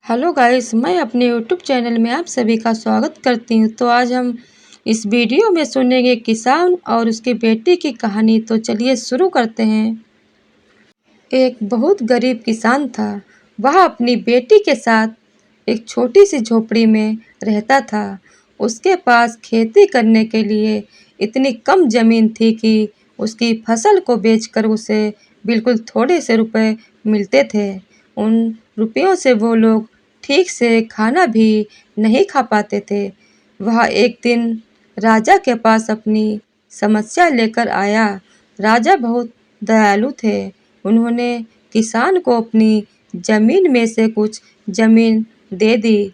Hello guys, मैं अपने YouTube channel में आप सभी का स्वागत करती हूँ। तो आज हम इस वीडियो में सुनेंगे किसान और उसकी बेटी की कहानी। तो चलिए शुरू करते हैं। एक बहुत गरीब किसान था। वह अपनी बेटी के साथ एक छोटी सी झोपड़ी में रहता था। उसके पास खेती करने के लिए इतनी कम ज़मीन थी कि उसकी फसल को बेचकर उसे बिल्कुल थोड़े से रुपए मिलते थे। उन रुपयों से वो लोग ठीक से खाना भी नहीं खा पाते थे। वह एक दिन राजा के पास अपनी समस्या लेकर आया। राजा बहुत दयालु थे। उन्होंने किसान को अपनी जमीन में से कुछ जमीन दे दी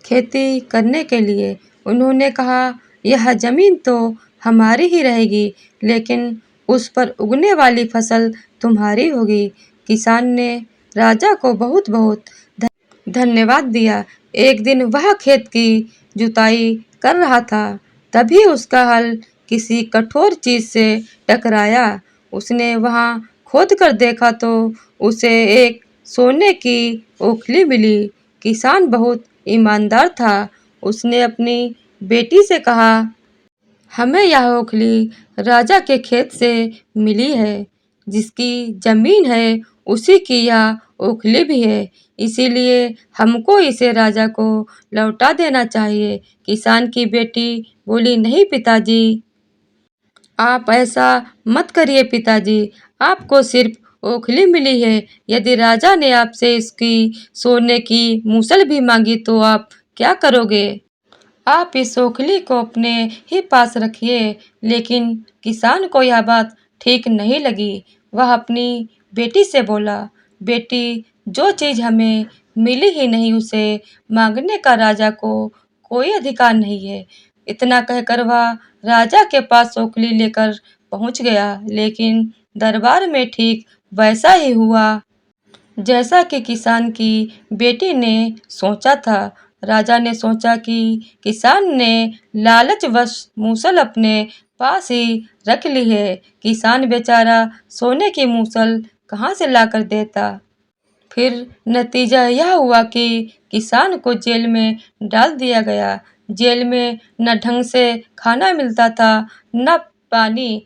खेती करने के लिए। उन्होंने कहा, यह जमीन तो हमारी ही रहेगी, लेकिन उस पर उगने वाली फसल तुम्हारी होगी। किसान ने राजा को बहुत बहुत धन्यवाद दिया। एक दिन वह खेत की जुताई कर रहा था, तभी उसका हल किसी कठोर चीज से टकराया। उसने वहां खोद कर देखा तो उसे एक सोने की ओखली मिली। किसान बहुत ईमानदार था। उसने अपनी बेटी से कहा, हमें यह ओखली राजा के खेत से मिली है। जिसकी जमीन है उसी की यह ओखली भी है, इसीलिए हमको इसे राजा को लौटा देना चाहिए। किसान की बेटी बोली, नहीं पिताजी, आप ऐसा मत करिए पिताजी, आपको सिर्फ ओखली मिली है। यदि राजा ने आपसे इसकी सोने की मूसल भी मांगी तो आप क्या करोगे? आप इस ओखली को अपने ही पास रखिए। लेकिन किसान को यह बात ठीक नहीं लगी। वह अपनी बेटी से बोला, बेटी, जो चीज हमें मिली ही नहीं उसे मांगने का राजा को कोई अधिकार नहीं है। इतना कहकर वह राजा के पास ओखली लेकर पहुंच गया। लेकिन दरबार में ठीक वैसा ही हुआ जैसा कि किसान की बेटी ने सोचा था। राजा ने सोचा कि किसान ने लालचवश मूसल अपने पास ही रख ली है। किसान बेचारा सोने की मूसल कहाँ से लाकर देता। फिर नतीजा यह हुआ कि किसान को जेल में डाल दिया गया। जेल में न ढंग से खाना मिलता था, न पानी।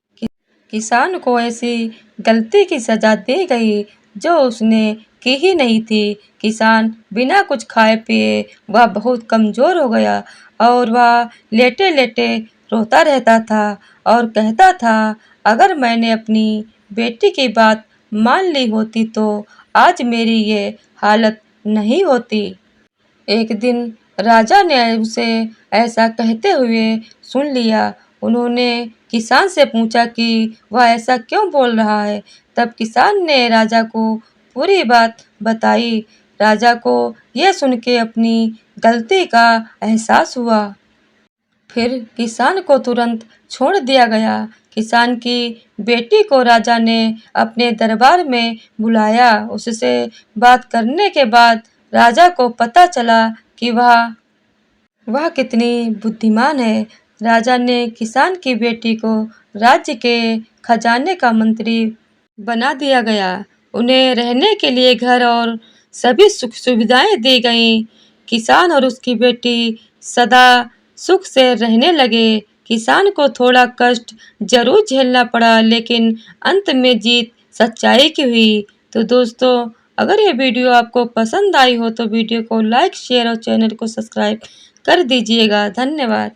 किसान को ऐसी गलती की सजा दी गई जो उसने की ही नहीं थी। किसान बिना कुछ खाए पिए वह बहुत कमजोर हो गया और वह लेटे लेटे रोता रहता था और कहता था, अगर मैंने अपनी बेटी की बात मान ली होती तो आज मेरी ये हालत नहीं होती। एक दिन राजा ने उसे ऐसा कहते हुए सुन लिया। उन्होंने किसान से पूछा कि वह ऐसा क्यों बोल रहा है। तब किसान ने राजा को पूरी बात बताई। राजा को यह सुन के अपनी गलती का एहसास हुआ। फिर किसान को तुरंत छोड़ दिया गया। किसान की बेटी को राजा ने अपने दरबार में बुलाया। उससे बात करने के बाद राजा को पता चला कि वह कितनी बुद्धिमान है। राजा ने किसान की बेटी को राज्य के खजाने का मंत्री बना दिया गया। उन्हें रहने के लिए घर और सभी सुख सुविधाएं दी गईं। किसान और उसकी बेटी सदा सुख से रहने लगे। किसान को थोड़ा कष्ट जरूर झेलना पड़ा, लेकिन अंत में जीत सच्चाई की हुई। तो दोस्तों, अगर ये वीडियो आपको पसंद आई हो तो वीडियो को लाइक, शेयर और चैनल को सब्सक्राइब कर दीजिएगा। धन्यवाद।